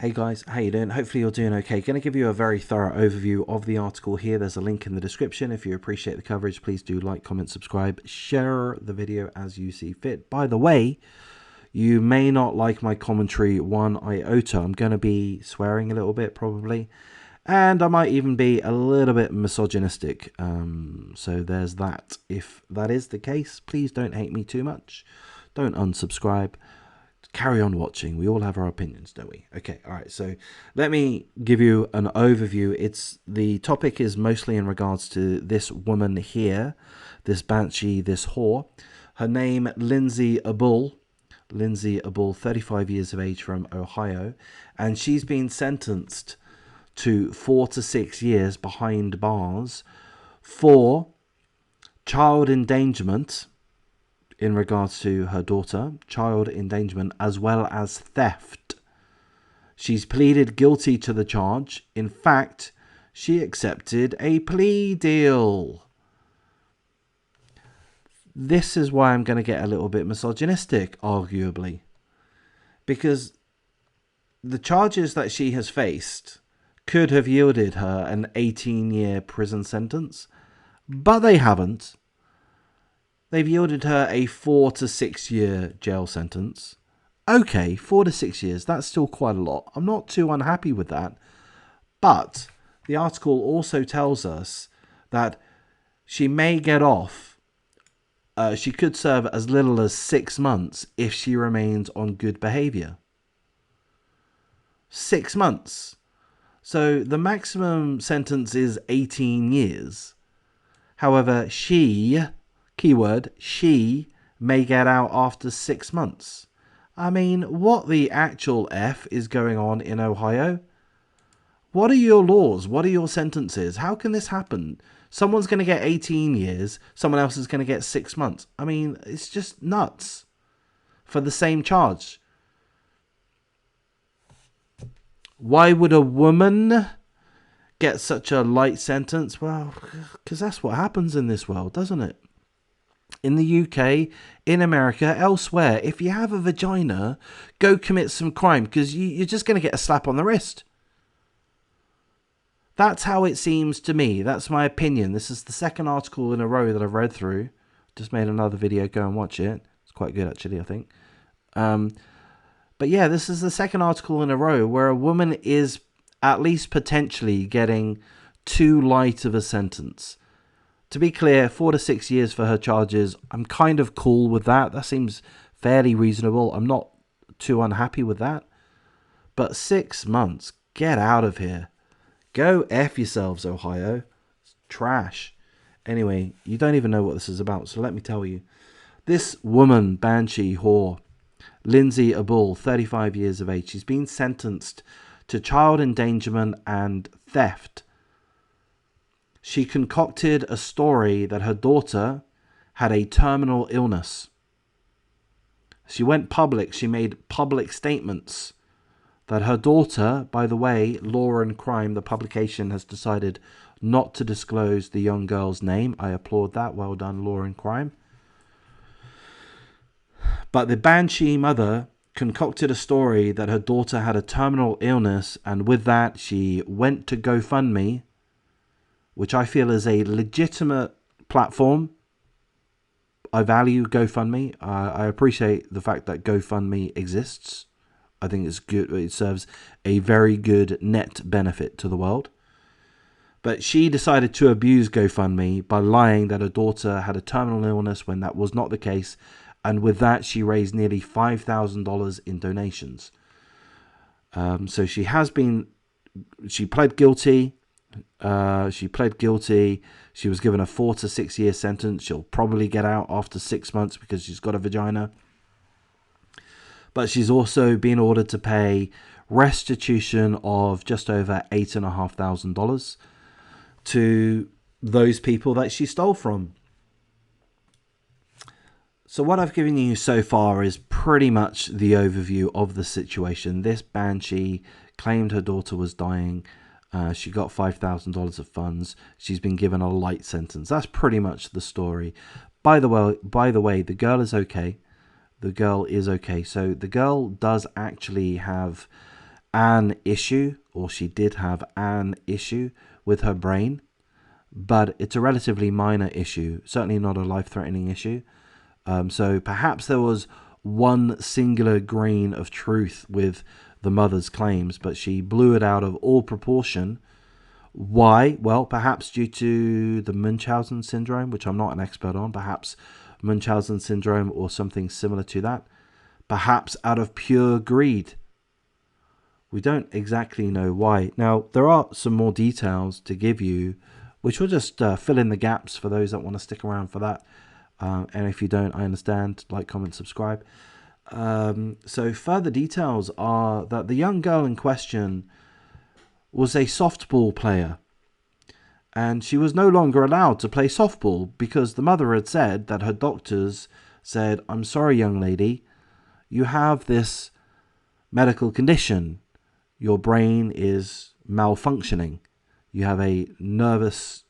Hey guys, how you doing? Hopefully you're doing okay. Going to give you a very thorough overview of the article here. There's a link in the description. If you appreciate the coverage, please do like, comment, subscribe, share the video as you see fit. By the way, you may not like my commentary one iota. I'm going to be swearing a little bit probably, and I might even be a little bit misogynistic. So there's that. If that is the case, please don't hate me too much. Don't unsubscribe. Carry on watching. We all have our opinions, don't we? Okay, all right. So let me give you an overview. The topic is mostly in regards to this woman here, this banshee, this whore. Her name, Lindsay Abul. Lindsay Abul, 35 years of age, from Ohio, and she's been sentenced to 4 to 6 years behind bars for child endangerment in regards to her daughter, child endangerment, as well as theft. She's pleaded guilty to the charge. In fact, she accepted a plea deal. This is why I'm going to get a little bit misogynistic, arguably, because the charges that she has faced could have yielded her an 18-year prison sentence, but they haven't. They've yielded her a 4 to 6 year jail sentence. Okay, 4 to 6 years, that's still quite a lot. I'm not too unhappy with that. But the article also tells us that she may get off. She could serve as little as 6 months if she remains on good behavior. 6 months. So the maximum sentence is 18 years. However, keyword, she may get out after 6 months. I mean, what the actual F is going on in Ohio? What are your laws? What are your sentences? How can this happen? Someone's going to get 18 years, someone else is going to get 6 months. I mean, it's just nuts for the same charge. Why would a woman get such a light sentence? Well, because that's what happens in this world, doesn't it? In the UK, in America, elsewhere, if you have a vagina, go commit some crime, because you're just going to get a slap on the wrist. That's how it seems to me. That's my opinion. This is the second article in a row that I've read through. Just made another video. Go and watch it. It's quite good, actually, I think. But yeah, this is the second article in a row where a woman is at least potentially getting too light of a sentence. To be clear, 4 to 6 years for her charges, I'm kind of cool with that. That seems fairly reasonable. I'm not too unhappy with that. But 6 months, get out of here. Go F yourselves, Ohio. It's trash. Anyway, you don't even know what this is about, so let me tell you. This woman, banshee whore, Lindsay Abul, 35 years of age, she's been sentenced to child endangerment and theft. She concocted a story that her daughter had a terminal illness. She went public. She made public statements that her daughter, by the way, Law and Crime, the publication, has decided not to disclose the young girl's name. I applaud that. Well done, Law and Crime. But the banshee mother concocted a story that her daughter had a terminal illness, and with that, she went to GoFundMe, which I feel is a legitimate platform. I value GoFundMe. I appreciate the fact that GoFundMe exists. I think it's good. It serves a very good net benefit to the world. But she decided to abuse GoFundMe by lying that her daughter had a terminal illness when that was not the case. And with that, she raised nearly $5,000 in donations. So she pled guilty. She was given a 4 to 6 year sentence. She'll probably get out after 6 months because she's got a vagina. But she's also been ordered to pay restitution of just over $8,500 to those people that she stole from. So what I've given you so far is pretty much the overview of the situation. This banshee claimed her daughter was dying. She got $5,000 of funds. She's been given a light sentence. That's pretty much the story. By the way, the girl is okay. The girl is okay. So the girl does actually have an issue, or she did have an issue with her brain, but it's a relatively minor issue, certainly not a life-threatening issue. So perhaps there was one singular grain of truth with the mother's claims, but she blew it out of all proportion. Why? Well, perhaps due to the Munchausen syndrome, which I'm not an expert on. Perhaps Munchausen syndrome or something similar to that. Perhaps out of pure greed. We don't exactly know why. Now, there are some more details to give you, which will just fill in the gaps for those that want to stick around for that. And if you don't, I understand. Like, comment, subscribe. So further details are that the young girl in question was a softball player, and she was no longer allowed to play softball because the mother had said that her doctors said, "I'm sorry, young lady, you have this medical condition. Your brain is malfunctioning. You have a nervous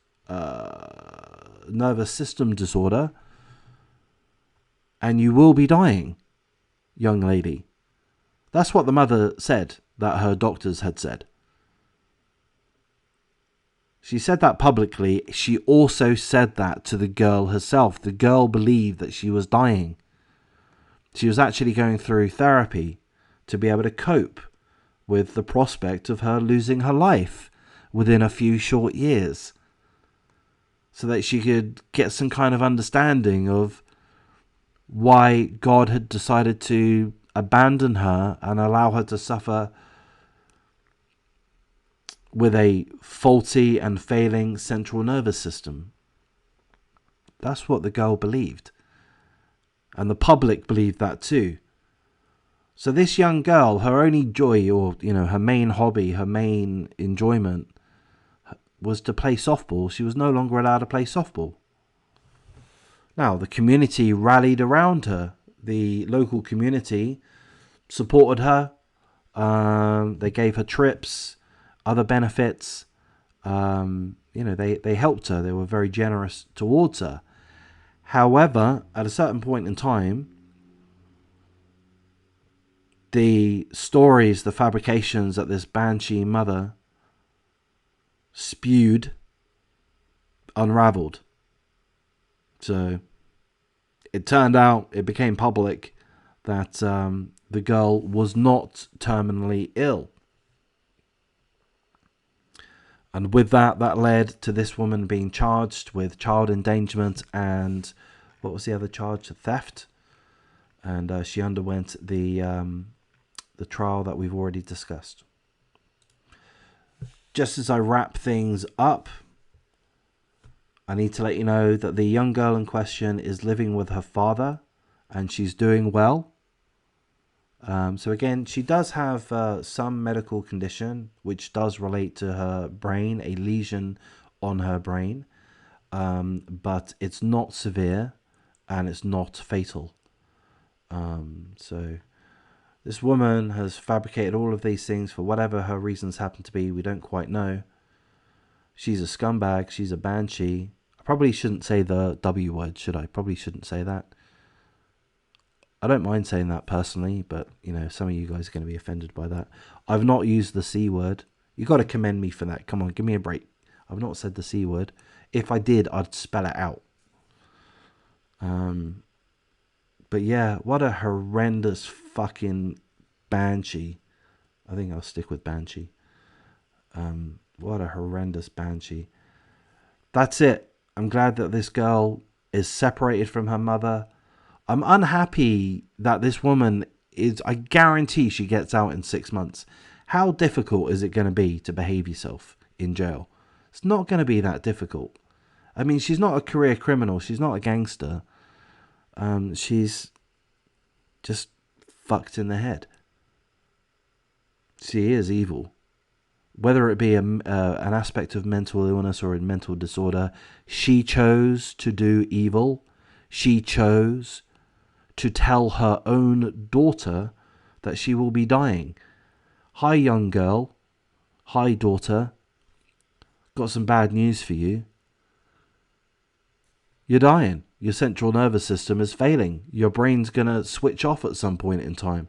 system disorder, and you will be dying, young lady." That's what the mother said, that her doctors had said. She said that publicly. She also said that to the girl herself. The girl believed that she was dying. She was actually going through therapy to be able to cope with the prospect of her losing her life within a few short years, so that she could get some kind of understanding of why God had decided to abandon her and allow her to suffer with a faulty and failing central nervous system. That's what the girl believed. And the public believed that too. So this young girl, her only joy, or her main hobby, her main enjoyment, was to play softball. She was no longer allowed to play softball. Now, the community rallied around her. The local community supported her. They gave her trips, other benefits. They helped her. They were very generous towards her. However, at a certain point in time, the stories, the fabrications that this banshee mother spewed unraveled. So it turned out, it became public that the girl was not terminally ill. And with that led to this woman being charged with child endangerment and, what was the other charge? Theft. And she underwent the trial that we've already discussed. Just as I wrap things up, I need to let you know that the young girl in question is living with her father, and she's doing well. So again, she does have some medical condition which does relate to her brain, a lesion on her brain, but it's not severe and it's not fatal. So this woman has fabricated all of these things for whatever her reasons happen to be. We don't quite know. She's a scumbag. She's a banshee. I probably shouldn't say the W word, should I? Probably shouldn't say that. I don't mind saying that personally, but some of you guys are going to be offended by that. I've not used the C word. You got to commend me for that. Come on, give me a break. I've not said the C word. If I did, I'd spell it out. But yeah, what a horrendous fucking banshee. I think I'll stick with banshee. What a horrendous banshee. That's it. I'm glad that this girl is separated from her mother. I'm unhappy that this woman is, I guarantee she gets out in 6 months. How difficult is it going to be to behave yourself in jail? It's not going to be that difficult. I mean, she's not a career criminal. She's not a gangster. She's just fucked in the head. She is evil. Whether it be an aspect of mental illness or a mental disorder, she chose to do evil. She chose to tell her own daughter that she will be dying. Hi, young girl. Hi, daughter. Got some bad news for you. You're dying. Your central nervous system is failing. Your brain's going to switch off at some point in time.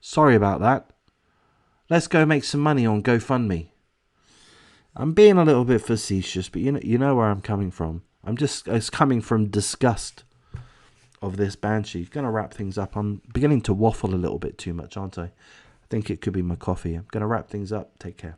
Sorry about that. Let's go make some money on GoFundMe. I'm being a little bit facetious, but you know where I'm coming from. It's coming from disgust of this banshee. Gonna wrap things up. I'm beginning to waffle a little bit too much, aren't I? I think it could be my coffee. I'm gonna wrap things up. Take care.